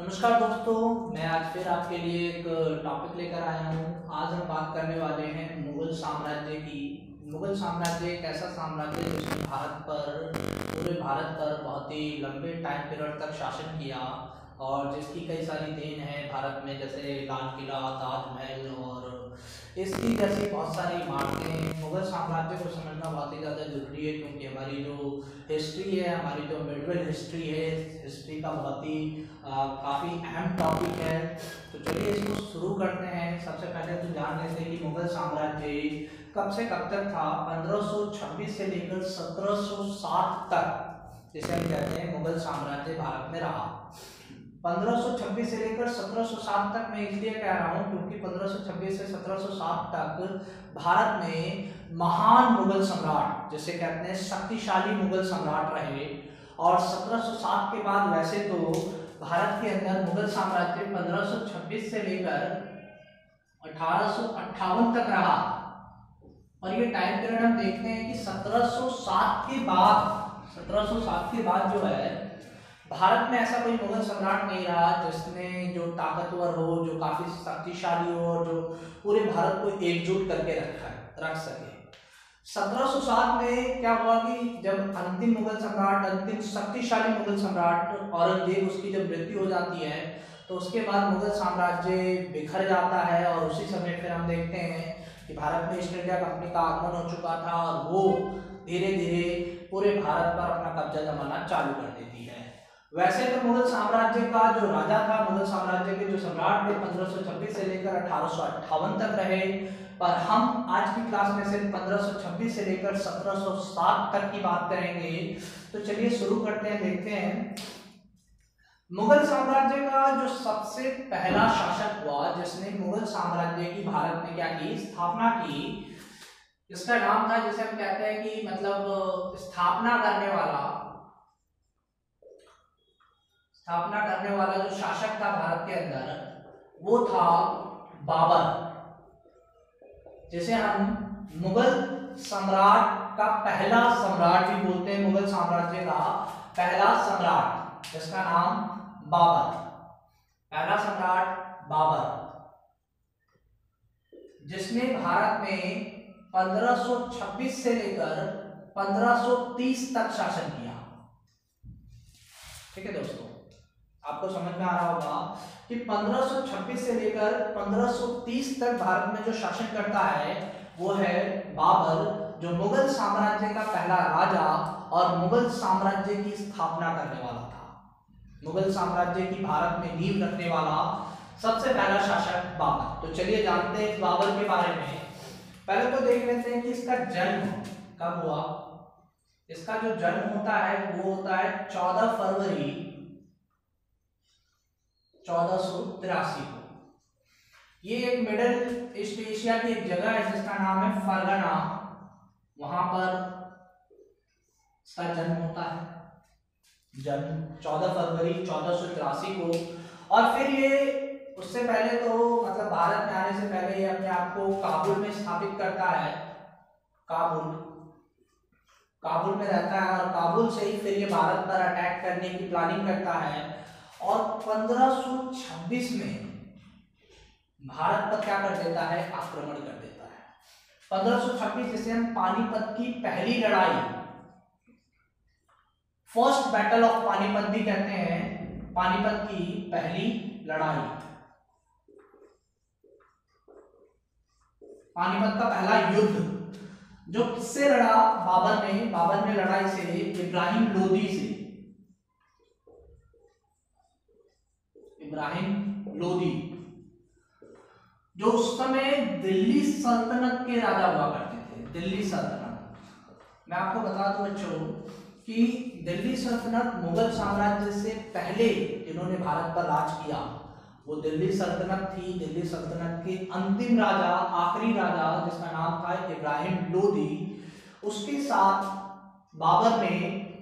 नमस्कार दोस्तों, मैं आज फिर आपके लिए एक टॉपिक लेकर आया हूँ। आज हम बात करने वाले हैं मुगल साम्राज्य की। मुगल साम्राज्य एक ऐसा साम्राज्य जिसने पूरे भारत पर बहुत ही लंबे टाइम पीरियड तक शासन किया और जिसकी कई सारी देन है भारत में, जैसे लाल किला, ताजमहल और इसकी जैसी बहुत सारी इमारतें। मुगल साम्राज्य को समझना बहुत ही ज़्यादा जरूरी है क्योंकि हमारी जो हिस्ट्री है, हमारी जो मिडल हिस्ट्री है, हिस्ट्री का बहुत ही काफ़ी अहम टॉपिक है। तो चलिए इसको शुरू करते हैं। सबसे पहले तो जान लेते हैं कि मुगल साम्राज्य कब से कब तक था। 1526 से लेकर 1760 तक जिसे हम कहते हैं मुगल साम्राज्य भारत में रहा। 1526 से लेकर 1760 तक मैं इसलिए कह रहा हूँ क्योंकि 1526 से 1760 तक भारत में महान मुगल सम्राट, जिसे कहते हैं शक्तिशाली मुगल सम्राट रहे। और 1760 के बाद वैसे तो भारत के अंदर मुगल साम्राज्य 1526 से लेकर 1858 तक रहा। और ये टाइम पीरियड हम देखते हैं कि 1707 के बाद जो है भारत में ऐसा कोई मुगल सम्राट नहीं रहा जिसने जो ताकतवर हो, जो काफी शक्तिशाली हो और जो पूरे भारत को एकजुट करके रख सके। 1707 में क्या हुआ कि जब अंतिम शक्तिशाली मुगल सम्राट औरंगजेब, उसकी जब मृत्यु हो जाती है तो उसके बाद मुगल साम्राज्य बिखर जाता है। और उसी समय फिर हम देखते हैं कि भारत में ईस्ट इंडिया कंपनी का आगमन हो चुका था और वो धीरे धीरे पूरे भारत पर अपना कब्जा जमाना चालू कर देती है। वैसे तो मुगल साम्राज्य का जो राजा था, मुगल साम्राज्य के जो सम्राट थे, 1526 से लेकर 1858 तक रहे। पर हम आज की क्लास में सिर्फ 1526 से लेकर 1707 तक की बात करेंगे। तो चलिए शुरू करते हैं, देखते हैं। मुगल साम्राज्य का जो सबसे पहला शासक हुआ जिसने मुगल साम्राज्य की भारत में क्या की, स्थापना की, इसका नाम था, जिसे हम कहते हैं कि मतलब स्थापना करने वाला जो शासक था भारत के अंदर, वो था बाबर, जिसे हम मुगल सम्राट का पहला सम्राट भी बोलते हैं। मुगल साम्राज्य का पहला सम्राट जिसका नाम बाबर, पहला सम्राट बाबर, जिसने भारत में 1526 से लेकर 1530 तक शासन किया। ठीक है दोस्तों, आपको समझ में आ रहा होगा कि 1526 से लेकर 1530 तक भारत में जो शासन करता है वो है बाबर, जो मुगल साम्राज्य का पहला राजा और मुगल साम्राज्य की स्थापना करने वाला था। मुगल साम्राज्य की भारत में नींव रखने वाला सबसे पहला शासक बाबर। तो चलिए जानते हैं इस बाबर के बारे में। पहले तो देख लेते हैं कि इसका जन्म कब हुआ। इसका जो जन्म होता है वो होता है 14 फरवरी 1483 को। ये एक मिडिल ईस्ट एशिया की एक जगह है जिसका नाम है फरगना, वहां पर इसका जन्म होता है। जन्म 14 फरवरी 1483 को। और फिर ये उससे पहले तो मतलब भारत में आने से पहले ये अपने आप को काबुल में स्थापित करता है। काबुल में रहता है और काबुल से ही फिर ये भारत पर अटैक करने की प्लानिंग करता है। और 1526 में भारत पर क्या कर देता है, आक्रमण कर देता है। 1526 जिसे हम पानीपत की पहली लड़ाई, फर्स्ट बैटल ऑफ पानीपत भी कहते हैं, पानीपत की पहली लड़ाई, पानीपत का पहला युद्ध जो किससे लड़ा, बाबर ने लड़ाई से इब्राहिम लोदी, जो उस समय दिल्ली सल्तनत के राजा हुआ करते थे। दिल्ली सल्तनत, मैं आपको बता दूं बच्चों कि दिल्ली सल्तनत मुगल साम्राज्य से पहले जिन्होंने भारत पर राज किया वो दिल्ली सल्तनत थी। दिल्ली सल्तनत के अंतिम राजा, आखिरी राजा, जिसका नाम था इब्राहिम लोदी, उसके साथ बाबर ने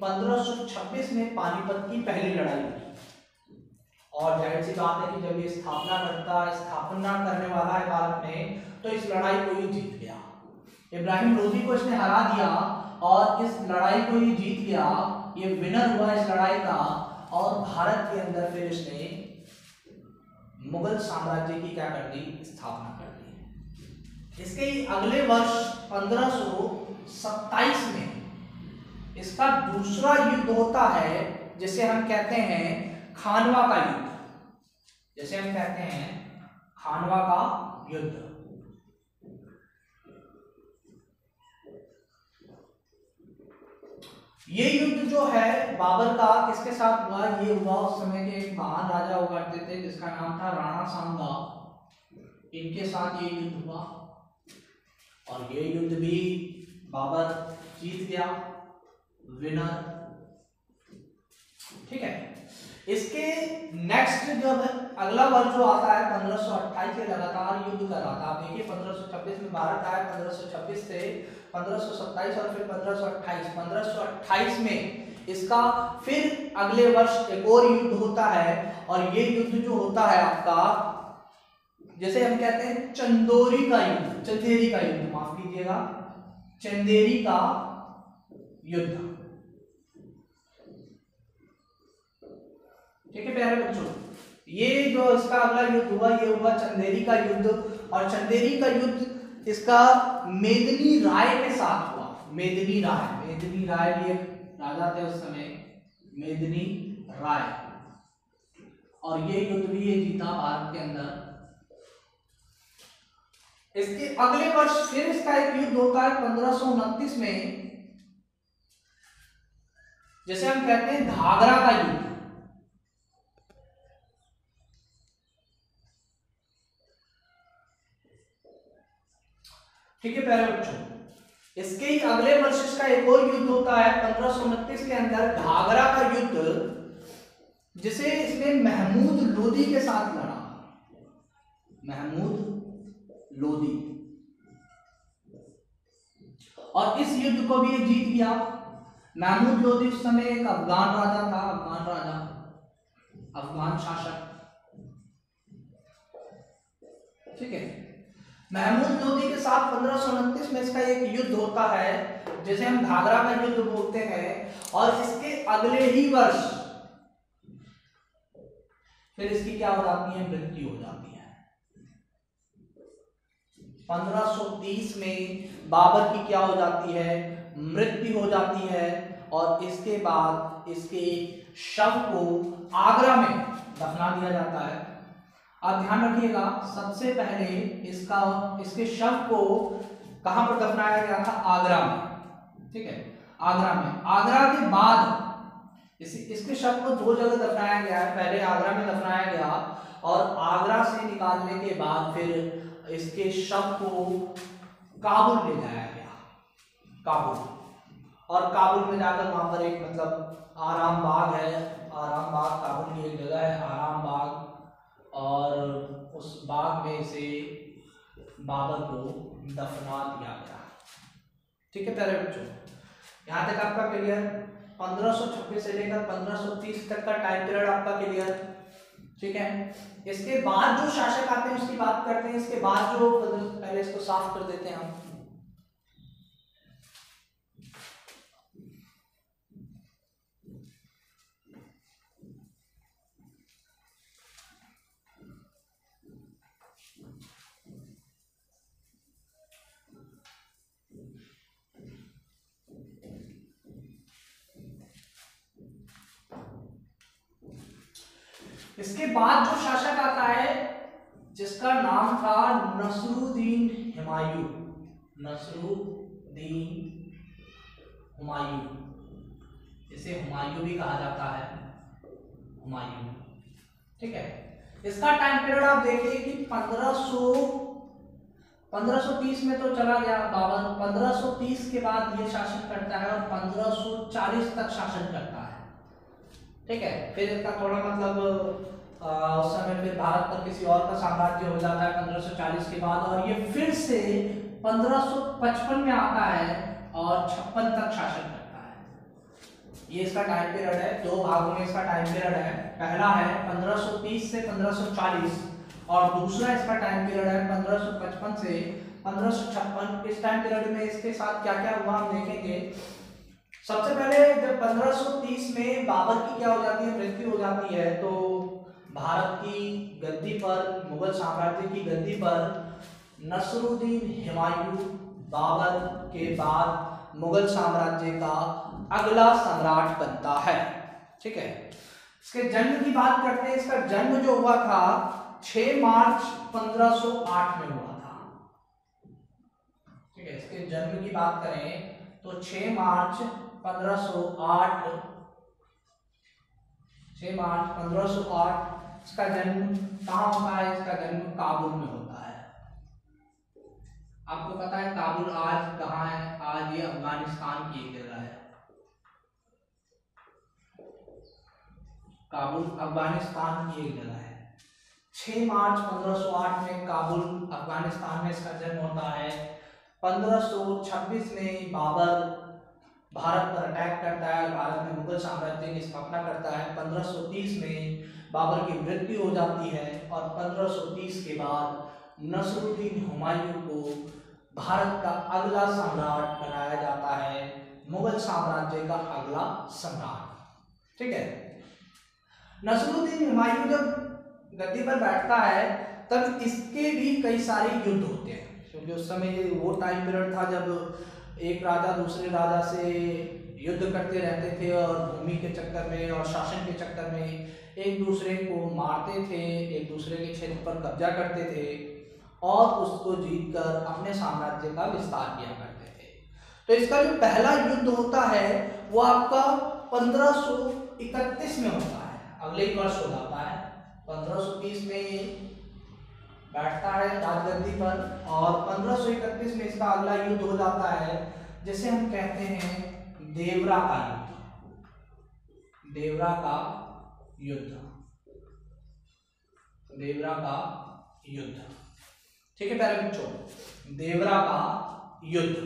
1526 में पानीपत की पहली लड़ाई की। और जाहिर सी बात है कि जब ये स्थापना करने वाला है भारत में, तो इस लड़ाई को ये जीत गया। इब्राहिम लोदी को इसने हरा दिया और इस लड़ाई को ये जीत गया, ये विनर हुआ इस लड़ाई का। और भारत के अंदर फिर इसने मुगल साम्राज्य की क्या कर दी, स्थापना कर दी। इसके ही अगले वर्ष 1527 में इसका दूसरा युद्ध होता है, जिसे हम कहते हैं खानवा का युद्ध, जिसे हम कहते हैं खानवा का युद्ध। ये युद्ध जो है बाबर का किसके साथ हुआ, ये हुआ उस समय के एक महान राजा हुआ करते थे जिसका नाम था राणा सांगा, इनके साथ ये युद्ध हुआ और ये युद्ध भी बाबर जीत गया, विनर। ठीक है, इसके नेक्स्ट जब अगला वर्ष जो आता है 1528 से लगातार युद्ध कर रहा था। आप देखिए 1526 में भारत आया, 1526 से 1527 और फिर 1528। 1528 में इसका फिर अगले वर्ष एक और युद्ध होता है और ये युद्ध जो होता है आपका, जैसे हम कहते हैं चंदेरी का युद्ध, चंदेरी का युद्ध, माफ कीजिएगा, चंदेरी का युद्ध। ठीक है प्यारे बच्चों, ये जो इसका अगला युद्ध हुआ ये हुआ चंदेरी का युद्ध। और चंदेरी का युद्ध इसका मेदिनी राय के साथ हुआ। मेदिनी राय भी एक राजा थे उस समय, मेदिनी राय, और ये युद्ध भी ये जीता भारत के अंदर। इसके अगले वर्ष फिर इसका एक युद्ध होता है 1529 में, जैसे हम कहते हैं घाघरा का युद्ध। ठीक है प्यारे बच्चों, इसके ही अगले वर्ष इसका एक और युद्ध होता है 1529 के अंदर, घाघरा का युद्ध, जिसे इसने महमूद लोदी के साथ लड़ा। महमूद लोदी, और इस युद्ध को भी ये जीत गया। महमूद लोदी उस समय एक अफगान राजा था, अफगान शासक। ठीक है, महमूद लोदी के साथ 1529 में इसका एक युद्ध होता है, जिसे हम घाघरा का युद्ध बोलते हैं। और इसके अगले ही वर्ष फिर इसकी क्या हो जाती है, मृत्यु हो जाती है। 1530 में बाबर की क्या हो जाती है, मृत्यु हो जाती है। और इसके बाद इसके शव को आगरा में दफना दिया जाता है। आप ध्यान रखिएगा, सबसे पहले इसके शव को कहां पर दफनाया गया था, आगरा में। ठीक है, आगरा में। आगरा के बाद इसके शव को दो जगह दफनाया गया है। पहले आगरा में दफनाया गया और आगरा से निकालने के बाद फिर इसके शव को काबुल ले जाया गया, काबुल। और काबुल में जाकर वहां पर एक मतलब आराम बाग है, आराम बाग काबुल की एक जगह है, आराम बाग, और उस बाग में से बाबर को दफना दिया गया। ठीक है प्यारे बच्चों, यहाँ तक आपका क्लियर। 1526 से लेकर 1530 तक का टाइम पीरियड आपका क्लियर। ठीक है, इसके बाद जो शासक आते हैं उसकी बात करते हैं। इसके बाद जो, पहले इसको साफ कर देते हैं हम। इसके बाद जो शासक आता है जिसका नाम था नसरुद्दीन हुमायूं। नसरुद्दीन हुमायूं, इसे हुमायूं भी कहा जाता है, हुमायूं। ठीक है, इसका टाइम पीरियड आप देखिए कि 1530 में तो चला गया बाबर, 1530 के बाद ये शासन करता है और 1540 तक शासन करता है। ठीक है, फिर इसका थोड़ा मतलब उस समय फिर भारत पर किसी और का साम्राज्य हो जाता है 1540 के बाद, और ये फिर से 1555 में आता है और 56 तक शासन करता है। ये इसका टाइम पीरियड है, दो भागों में इसका टाइम पीरियड है। पहला है 1530 से 1540 और दूसरा इसका टाइम पीरियड है 1555 से 1556। इस टाइम पीरियड में इसके साथ क्या क्या हुआ हम देखेंगे। सबसे पहले जब 1530 में बाबर की क्या हो जाती है, मृत्यु हो जाती है, तो भारत की गद्दी पर, मुगल साम्राज्य की गद्दी पर नसरुद्दीन हुमायूं बाबर के बाद मुगल साम्राज्य का अगला सम्राट बनता है। ठीक है, इसके जन्म की बात करते हैं। इसका जन्म जो हुआ था 6 मार्च 1508 में हुआ था। ठीक है, इसके जन्म की बात करें तो 6 मार्च 1508 इसका जन्म कहाँ होता है? इसका जन्म काबुल में होता है। आपको पता है काबुल आज कहाँ है? आज ये अफगानिस्तान की एक जगह है। काबुल अफगानिस्तान की एक जगह है। 6 मार्च 1508 में काबुल अफगानिस्तान में इसका जन्म होता है। 1526 में बाबर भारत पर अटैक करता है, भारत में मुगल साम्राज्य की स्थापना करता है। 1530 में बाबर की मृत्यु हो जाती है और 1530 के बाद नसरुद्दीन हुमायूं को भारत का अगला सम्राट बनाया जाता है, मुगल साम्राज्य का अगला सम्राट। ठीक है, नसरुद्दीन हुमायूं जब गद्दी पर बैठता है तब इसके भी कई सारे युद्ध होते हैं, क्योंकि उस समय वो टाइम पीरियड था जब एक राजा दूसरे राजा से युद्ध करते रहते थे और भूमि के चक्कर में और शासन के चक्कर में एक दूसरे को मारते थे, एक दूसरे के क्षेत्र पर कब्जा करते थे और उसको जीतकर अपने साम्राज्य का विस्तार किया करते थे। तो इसका जो पहला युद्ध होता है वो आपका 1531 में होता है, अगले ही वर्ष हो जाता है। 1530 में बैठता है राजगद्दी पर और 1531 में इसका अगला युद्ध हो जाता है, जिसे हम कहते हैं देवरा का युद्ध। देवरा का युद्ध, देवरा का युद्ध। ठीक है प्यारे बच्चों, देवरा का युद्ध।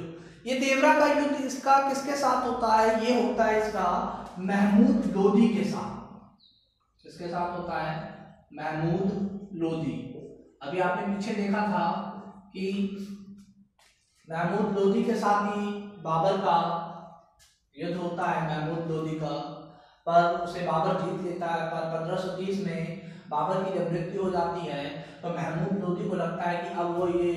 ये देवरा का युद्ध इसका किसके साथ होता है? ये होता है इसका महमूद लोदी के साथ। किसके साथ होता है? महमूद लोदी। अभी आपने पीछे देखा था कि महमूद लोदी के साथ ही बाबर का युद्ध होता है, महमूद लोदी का, पर उसे बाबर जीत लेता है। पर 1530 में बाबर की जब मृत्यु हो जाती है तो महमूद लोदी को लगता है कि अब वो ये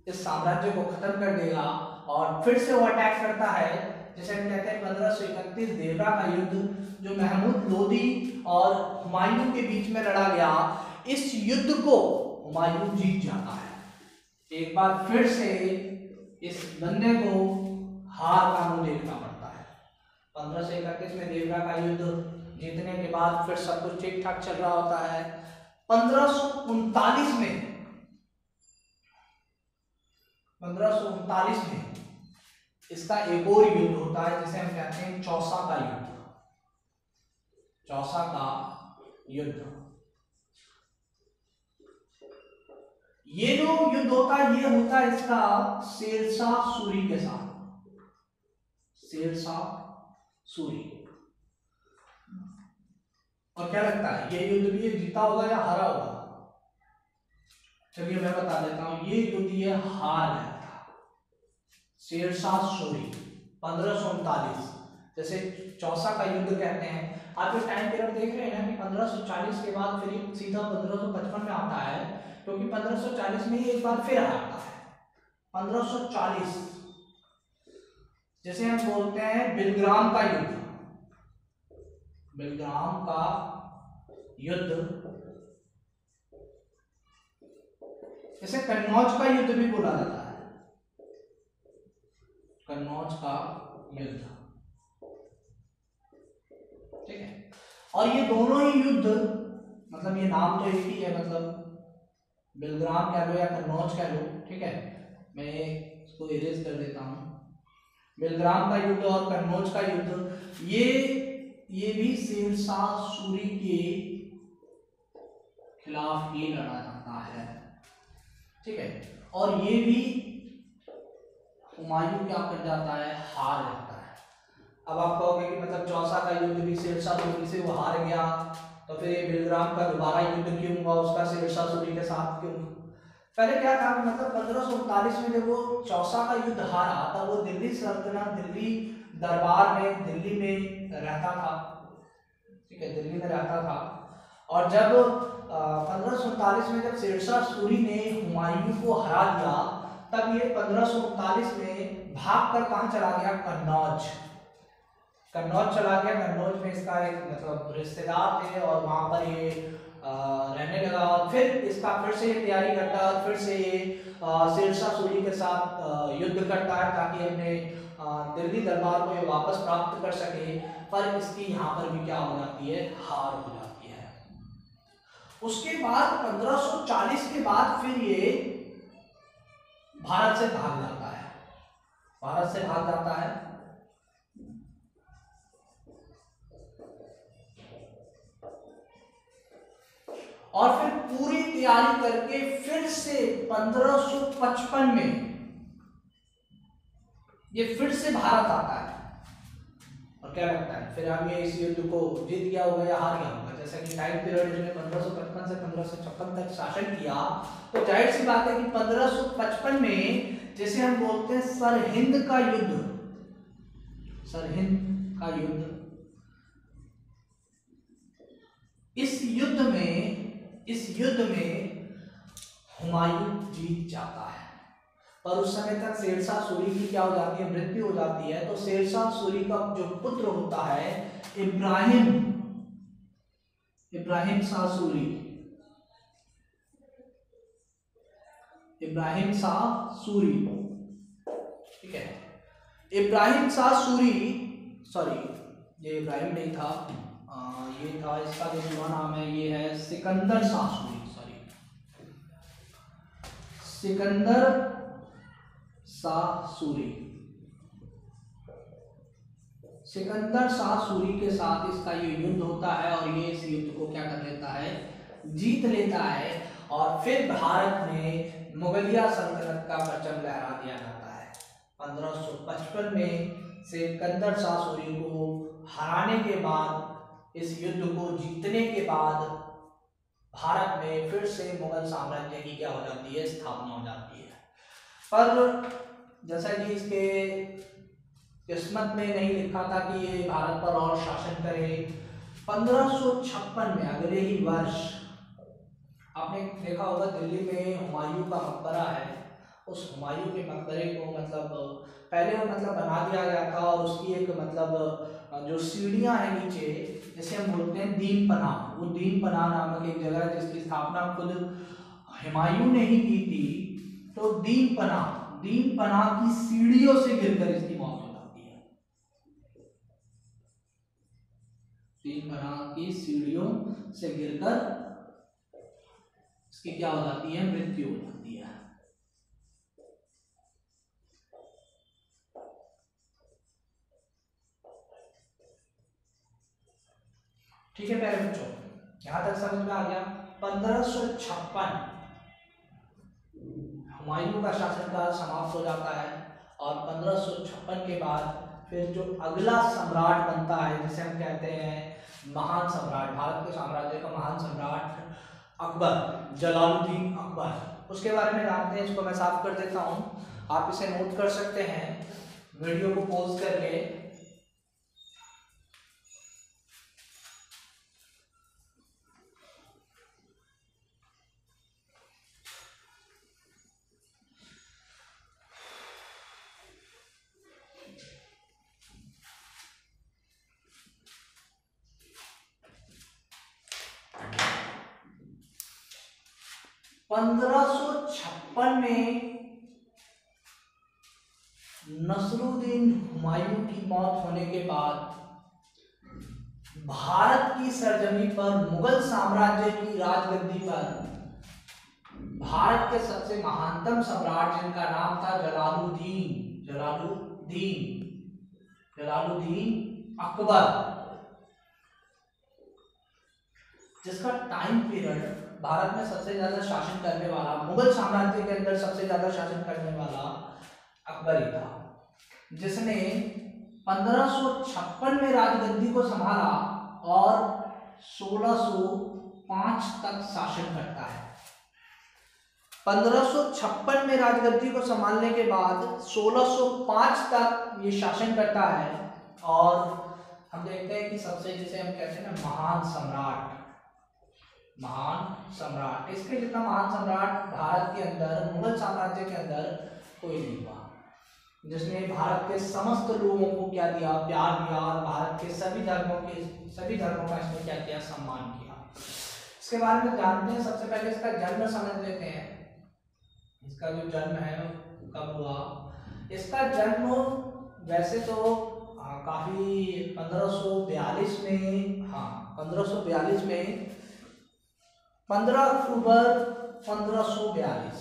इस साम्राज्य को खत्म कर देगा और फिर से वो अटैक करता है, जिसे हम कहते हैं 1531 देवरा का युद्ध, जो महमूद लोदी और हुमायूं के बीच में लड़ा गया। इस युद्ध को हुमायूं जीत जाता है। एक बार फिर से इस बंदे को हार का मुंह देखना पड़ता है। 1531 में देवरा का युद्ध जीतने के बाद फिर सब कुछ ठीक ठाक चल रहा होता है। 1539 में इसका एक और युद्ध होता है, जिसे हम कहते हैं चौसा का युद्ध। चौसा का युद्ध, ये जो युद्ध होता है ये होता है इसका शेरशाह सूरी के साथ। शेरशाह सूरी। और क्या लगता है ये युद्ध भी ये जीता होगा या हारा होगा? चलिए मैं बता देता हूं, ये युद्ध ये हार गया था। शेरशाह सूरी 1539, जैसे चौसा का युद्ध कहते हैं। आप जो टाइम पीरियड देख रहे हैं ना कि 1540 के बाद फिर सीधा 1555 में आता है, क्योंकि 1540 में ही एक बार फिर आता है। 1540 जैसे हम बोलते हैं बिलग्राम का युद्ध। बिलग्राम का युद्ध, इसे कन्नौज का युद्ध भी बोला जाता है। कन्नौज का युद्ध, ठीक है। और ये दोनों ही युद्ध, मतलब ये नाम तो एक ही है, मतलब बिलग्राम कह लो या कन्नौज कह लो, ठीक है। मैं इसको इरेज कर देता हूं। बिलग्राम का युद्ध और कन्नौज का युद्ध, ये भी शेरशाह सूरी के खिलाफ ही लड़ा जाता है, ठीक है। और ये भी हुमायूं क्या कर जाता है, हार जाता है। अब आप कहोगे कि मतलब चौसा का युद्ध भी शेरशाह सूरी से वो हार गया, तो फिर ये बिलग्राम का दोबारा युद्ध क्यों हुआ उसका शेरशाह सूरी के साथ क्यों? पहले क्या था, मतलब 1539 में जब वो चौसा का युद्ध हारा तब वो दिल्ली सल्तनत, दिल्ली दरबार में, दिल्ली में रहता था, ठीक है, दिल्ली में रहता था। और जब 1539 में जब शेरशाह सूरी ने हुमायूं को हरा दिया, तब ये 1539 में भागकर कहाँ चला गया, कन्नौज चला गया। कन्नौज में इसका एक मतलब रिश्तेदार थे और वहां पर ये रहने लगा। और फिर इसका फिर से ये तैयारी करता है और फिर से ये शेरशाह सूरी के साथ युद्ध करता है ताकि अपने दिल्ली दरबार को ये वापस प्राप्त कर सके। पर इसकी यहाँ पर भी क्या हो जाती है, हार हो जाती है। उसके बाद 1540 के बाद फिर ये भारत से भाग जाता है, और फिर पूरी तैयारी करके फिर से 1555 में ये फिर से भारत आता है। और क्या लगता है फिर हम ये इस युद्ध को जीत गया होगा या हार गया होगा? जैसा कि टाइम पीरियड इसने 1555 से 1556 तक शासन किया, तो जाहिर सी बात है कि 1555 में जैसे हम बोलते हैं सरहिंद का युद्ध, इस युद्ध में हुमायूं जीत जाता है। पर उस समय तक शेरशाह सूरी की क्या हो जाती है, मृत्यु हो जाती है। तो शेरशाह सूरी का जो पुत्र होता है इब्राहिम शाह सूरी, ठीक है। इब्राहिम शाह सूरी, सॉरी ये इब्राहिम नहीं था, ये था, इसका जो पूरा नाम है ये है सिकंदर शाह सूरी, सिकंदर शाह सूरी के साथ इसका ये युद्ध होता है और ये इस युद्ध को क्या कर लेता है, जीत लेता है। और फिर भारत में मुगलिया सल्तनत का परचम लहरा दिया जाता है। 1555 में सिकंदर शाह सूरी को हराने के बाद, इस युद्ध को जीतने के बाद भारत में फिर से मुगल साम्राज्य की क्या हो जाती है, स्थापना हो जाती है। पर जैसा कि इसके किस्मत में नहीं लिखा था कि ये भारत पर और शासन करे, 1556 में अगले ही वर्ष आपने देखा होगा दिल्ली में हुमायूं का मकबरा है। उस हुमायूं के मकबरे को मतलब पहले बना दिया गया था और उसकी एक जो सीढ़ियां हैं नीचे, जैसे हम बोलते हैं दीन पनाह, वो दीन पनाह नामक एक जगह है जिसकी स्थापना खुद हुमायूं ने ही की थी। तो दीन पनाह की सीढ़ियों से गिरकर इसकी मौत हो जाती है। दीन पनाह की सीढ़ियों से गिरकर इसकी क्या हो जाती है, मृत्यु हो जाती है। ठीक है प्यारे बच्चों, यहां तक समझ में आ गया। 1556 हुमायूं का शासनकाल समाप्त हो जाता है और 1556 के बाद फिर जो अगला सम्राट बनता है, जिसे हम कहते हैं महान सम्राट, भारत के साम्राज्य का महान सम्राट अकबर, जलालुद्दीन अकबर, उसके बारे में जानते हैं। इसको मैं साफ कर देता हूँ, आप इसे नोट कर सकते हैं, वीडियो को पॉज करके। में नसरुद्दीन हुमायूं की मौत होने के बाद भारत की सरजमी पर, मुगल साम्राज्य की राजगद्दी पर भारत के सबसे महानतम सम्राट, जिनका नाम था जलालुद्दीन अकबर, जिसका टाइम पीरियड भारत में सबसे ज्यादा शासन करने वाला, मुगल साम्राज्य के अंदर सबसे ज्यादा शासन करने वाला अकबर ही था, जिसने 1556 में राजगद्दी को संभाला और 1605 तक शासन करता है। 1556 में राजगद्दी को संभालने के बाद 1605 तक ये शासन करता है और हम देखते हैं कि सबसे, जिसे हम कहते हैं ना, महान सम्राट, महान सम्राट। इसके जितना महान सम्राट भारत के अंदर, मुगल साम्राज्य के अंदर कोई नहीं हुआ, जिसने भारत के समस्त लोगों को क्या दिया, प्यार दिया, और भारत के सभी धर्मों का इसने क्या किया, सम्मान किया। इसके बारे में जानते हैं। सबसे पहले इसका जन्म समझ लेते हैं। इसका जो जन्म है कब हुआ। इसका जन्म वैसे तो काफी 1542 में, 1542 में 15 अक्टूबर 1542,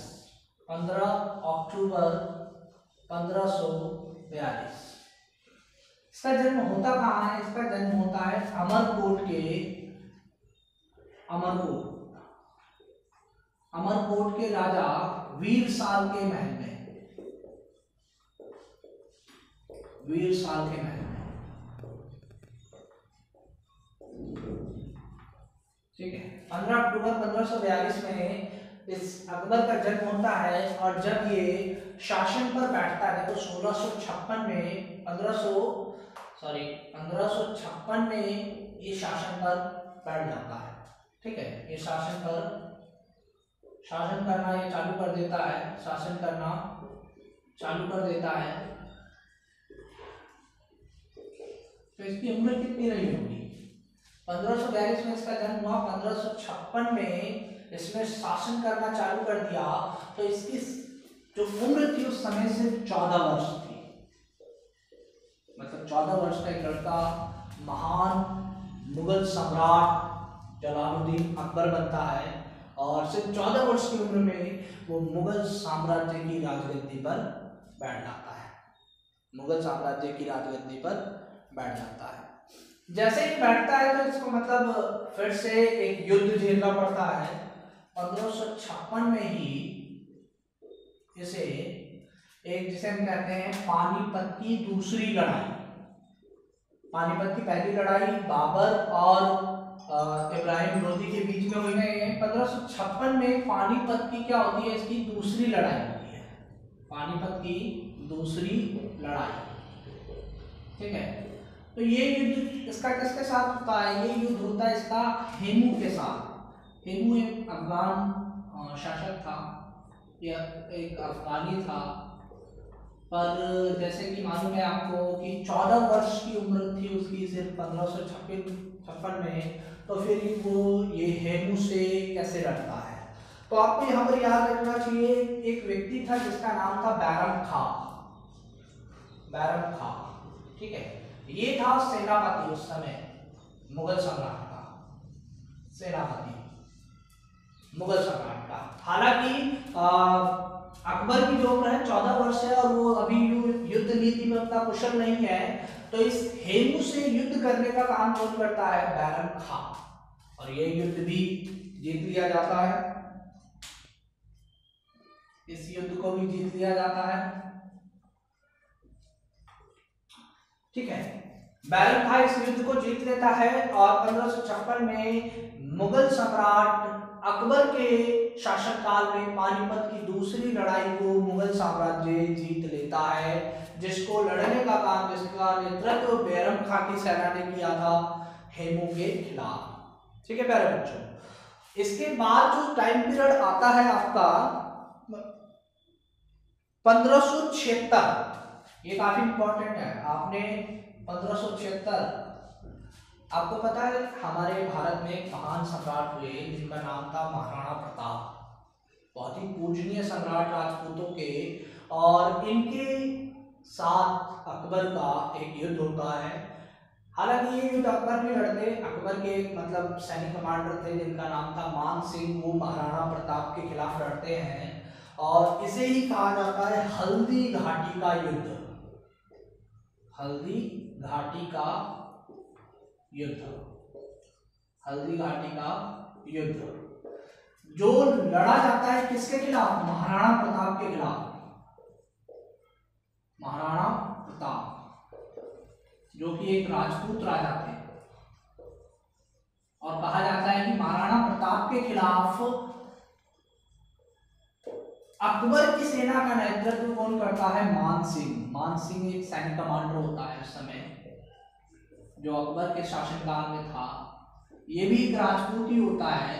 15 अक्टूबर 1542 इसका जन्म होता कहाँ है। इसका जन्म होता है अमरकोट के राजा वीरसाल के महल में। ठीक है। 15 अक्टूबर 1542 में इस अकबर का जन्म होता है, और जब ये शासन पर बैठता है तो 1656 में 1556 में ये शासन पर बैठ जाता है। ठीक है, ये शासन करना ये चालू कर देता है, शासन करना चालू कर देता है। तो इसकी उम्र कितनी रही होगी। 1542 में इसका जन्म हुआ, 1556 में इसने शासन करना चालू कर दिया, तो इसकी जो उम्र थी उस समय सिर्फ 14 वर्ष थी। मतलब 14 वर्ष का एक लड़का महान मुगल सम्राट जलालुद्दीन अकबर बनता है, और सिर्फ 14 वर्ष की उम्र में वो मुगल साम्राज्य की राजगद्दी पर बैठ जाता है। जैसे ही बैठता है तो इसको मतलब फिर से एक युद्ध झेलना पड़ता है। 1556 में ही इसे एक, जिसे हम कहते हैं पानीपत की दूसरी लड़ाई। पानीपत की पहली लड़ाई बाबर और इब्राहिम लोदी के बीच में हुई है। 1556 में पानीपत की क्या होती है, इसकी दूसरी लड़ाई होती है, पानीपत की दूसरी लड़ाई। ठीक है, तो ये युद्ध इसका किसके साथ होता है, ये युद्ध होता है इसका हेमू के साथ। हेमू एक अफगान शासक था, या एक अफगानी था, पर जैसे कि मालूम है आपको कि 14 वर्ष की उम्र थी उसकी सिर्फ 1556 में, तो फिर वो ये हेमू से कैसे लड़ता है। तो आपको यहाँ पर याद रखना चाहिए, एक व्यक्ति था जिसका नाम था बैरम खां। ठीक है, ये था सेनापति उस समय, मुगल सम्राट का सेनापति, मुगल सम्राट का। हालांकि अकबर की जो उम्र है 14 वर्ष है, और वो अभी युद्ध नीति में उतना कुशल नहीं है, तो इस हेमू से युद्ध करने का काम कौन करता है, बैरम खां, और ये युद्ध भी जीत लिया जाता है। इस युद्ध को भी जीत लिया जाता है। ठीक है, बैरम खां इस युद्ध को जीत लेता है, और 1556 में मुगल सम्राट अकबर के शासनकाल में पानीपत की दूसरी लड़ाई को मुगल साम्राज्य जीत लेता है, जिसको लड़ने का काम, जिसका नेतृत्व बैरम खां की सेना ने किया था हेमू के खिलाफ। ठीक है प्यारे बच्चों, इसके बाद जो टाइम पीरियड आता है आपका 1576, ये काफी इंपॉर्टेंट है। आपने 1576, आपको पता है हमारे भारत में एक महान सम्राट हुए जिनका नाम था महाराणा प्रताप, बहुत ही पूजनीय सम्राट राजपूतों के, और इनके साथ अकबर का एक युद्ध होता है। हालांकि ये युद्ध अकबर नहीं लड़ते, अकबर के मतलब सैनिक कमांडर थे जिनका नाम था मान सिंह, वो महाराणा प्रताप के खिलाफ लड़ते हैं, और इसे ही कहा जाता है हल्दी घाटी का युद्ध। हल्दी घाटी का युद्ध जो लड़ा जाता है किसके खिलाफ, महाराणा प्रताप के खिलाफ। महाराणा प्रताप जो कि एक राजपूत राजा थे, और कहा जाता है कि महाराणा प्रताप के खिलाफ अकबर की सेना का नेतृत्व कौन करता है, मान सिंह। मान सिंह एक सैनिक कमांडर होता है उस समय, जो अकबर के शासनकाल में था। ये भी एक राजपूत ही होता है,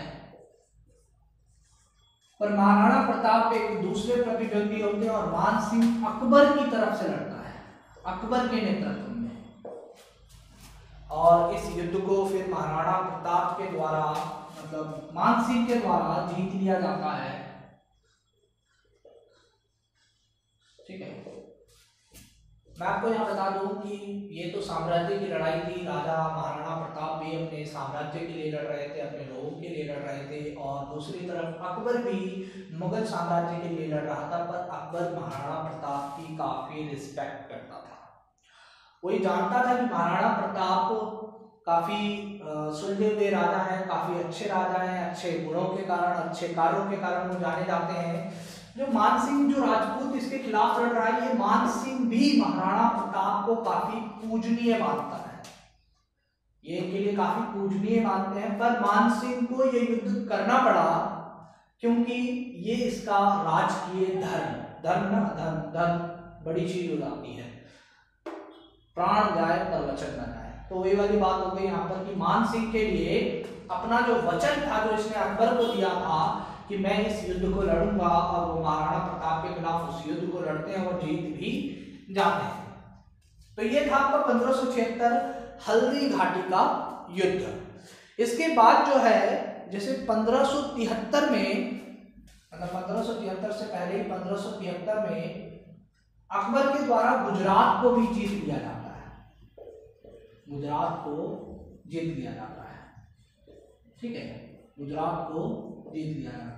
पर महाराणा प्रताप एक दूसरे प्रतिद्वंदी होते हैं और मान सिंह अकबर की तरफ से लड़ता है, अकबर के नेतृत्व में। और इस युद्ध को फिर महाराणा प्रताप के द्वारा, मतलब मान सिंह के द्वारा जीत लिया जाता है। ठीक है, मैं आपको यहाँ बता दूं कि ये तो साम्राज्य की लड़ाई थी। राजा महाराणा प्रताप भी अपने साम्राज्य के लिए लड़ रहे थे, अपने लोगों के लिए लड़ रहे थे, और दूसरी तरफ अकबर भी मुगल साम्राज्य के लिए लड़ रहा था। पर अकबर महाराणा प्रताप की काफी रिस्पेक्ट करता था। वो ये जानता था कि महाराणा प्रताप काफी सुलझे हुए राजा हैं, काफी अच्छे राजा हैं, अच्छे गुणों के कारण, अच्छे कार्यों के कारण वो जाने जाते हैं। जो मान सिंह, जो राजपूत इसके खिलाफ लड़ रहा है, ये मान सिंह भी महाराणा प्रताप को काफी पूजनीय मानता है, ये इनके लिए काफी पूजनीय मानते हैं। पर मान सिंह को ये युद्ध करना पड़ा क्योंकि ये इसका राजकीय धर्म बड़ी चीज हो जाती है, प्राण जाए पर वचन न जाए। तो वही वाली बात हो गई यहाँ पर कि मान सिंह के लिए अपना जो वचन था, जो इसने अकबर को दिया था कि मैं इस युद्ध को लड़ूंगा, और वो महाराणा प्रताप के खिलाफ उस युद्ध को लड़ते हैं और जीत भी जाते हैं। तो ये था आपका 1576 हल्दी घाटी का युद्ध। इसके बाद जो है, जैसे 1573 में, मतलब 1573 से पहले ही 1573 में अकबर के द्वारा गुजरात को भी जीत लिया जाता है, गुजरात को जीत लिया जाता है। ठीक है, गुजरात को जीत लिया जाता है।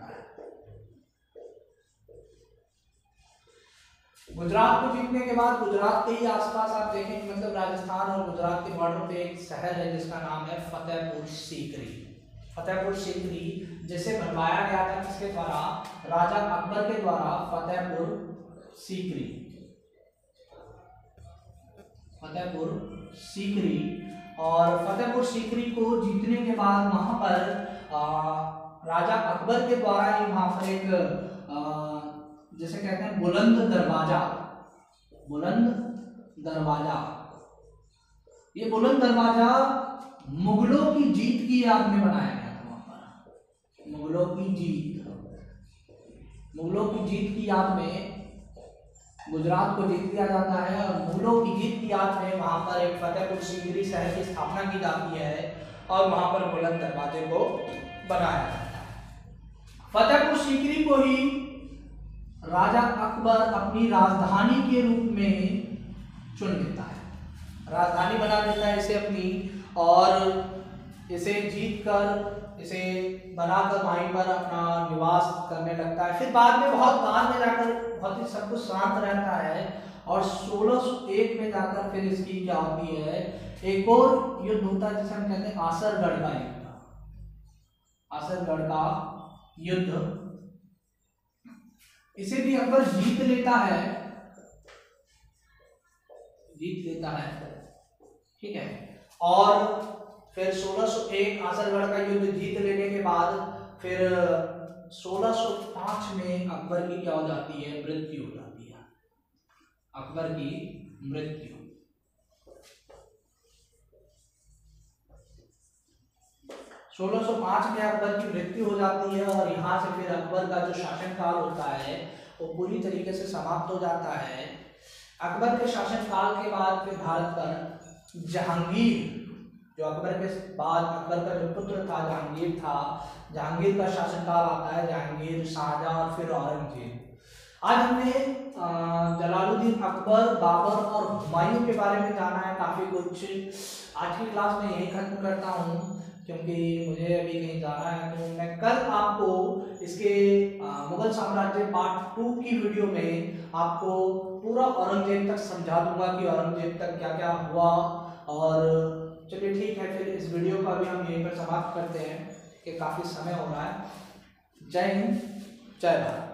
गुजरात को जीतने के बाद गुजरात के ही आसपास आप देखेंगे, मतलब राजस्थान और गुजरात के बॉर्डर पे एक शहर है जिसका नाम है फतेहपुर सीकरी। फतेहपुर सीकरी जिसे बनवाया गया था किसके द्वारा? राजा अकबर के द्वारा। फतेहपुर सीकरी, फतेहपुर सीकरी। और फतेहपुर सीकरी को जीतने के बाद वहां पर राजा अकबर के द्वारा ही वहां पर एक जैसे कहते हैं बुलंद दरवाजा, बुलंद दरवाजा, ये बुलंद दरवाजा मुगलों की जीत की याद में बनाया गया था। वहां पर मुगलों की जीत, मुगलों की जीत की याद में गुजरात को जीत लिया जाता है, और मुगलों की जीत की याद में वहां पर एक फतेहपुर सीकरी शहर की स्थापना की जाती है और वहां पर बुलंद दरवाजे को बनाया जाता है। फतेहपुर सीकरी को ही राजा अकबर अपनी राजधानी के रूप में चुन लेता है, राजधानी बना देता है इसे अपनी, और इसे जीत कर, इसे बनाकर वहीं पर अपना निवास करने लगता है। फिर बाद में बहुत बाद में जाकर बहुत ही सब कुछ शांत रहता है, और 1601 में जाकर फिर इसकी क्या होती है, एक और युद्ध होता है जिसे हम कहते हैं आसरगढ़ का युद्ध। आसरगढ़ का युद्ध, इसे भी अकबर जीत लेता है, जीत लेता है। ठीक है, और फिर 1601 आसरगढ़ का युद्ध जीत लेने के बाद फिर 1605 में अकबर की क्या हो जाती है, मृत्यु हो जाती है, अकबर की मृत्यु। 1605 में अकबर की मृत्यु हो जाती है, और यहाँ से फिर अकबर का जो शासनकाल होता है वो पूरी तरीके से समाप्त हो जाता है। अकबर के शासनकाल के बाद फिर भारत पर जहांगीर, जो अकबर के बाद अकबर का जो पुत्र था जहांगीर था, जहांगीर का शासनकाल आता है। जहांगीर, शाहजहां और फिर औरंगजेब। आज हमने जलालुद्दीन अकबर, बाबर और हुमायूं के बारे में जाना है काफी कुछ। आज की क्लास में यही खत्म करता हूँ क्योंकि मुझे अभी कहीं जाना है। तो मैं कल आपको इसके मुगल साम्राज्य पार्ट 2 की वीडियो में आपको पूरा औरंगजेब तक समझा दूंगा कि औरंगजेब तक क्या क्या हुआ। और चलिए ठीक है, फिर इस वीडियो का भी हम यहीं पर समाप्त करते हैं कि काफ़ी समय हो रहा है। जय हिंद, जय भारत।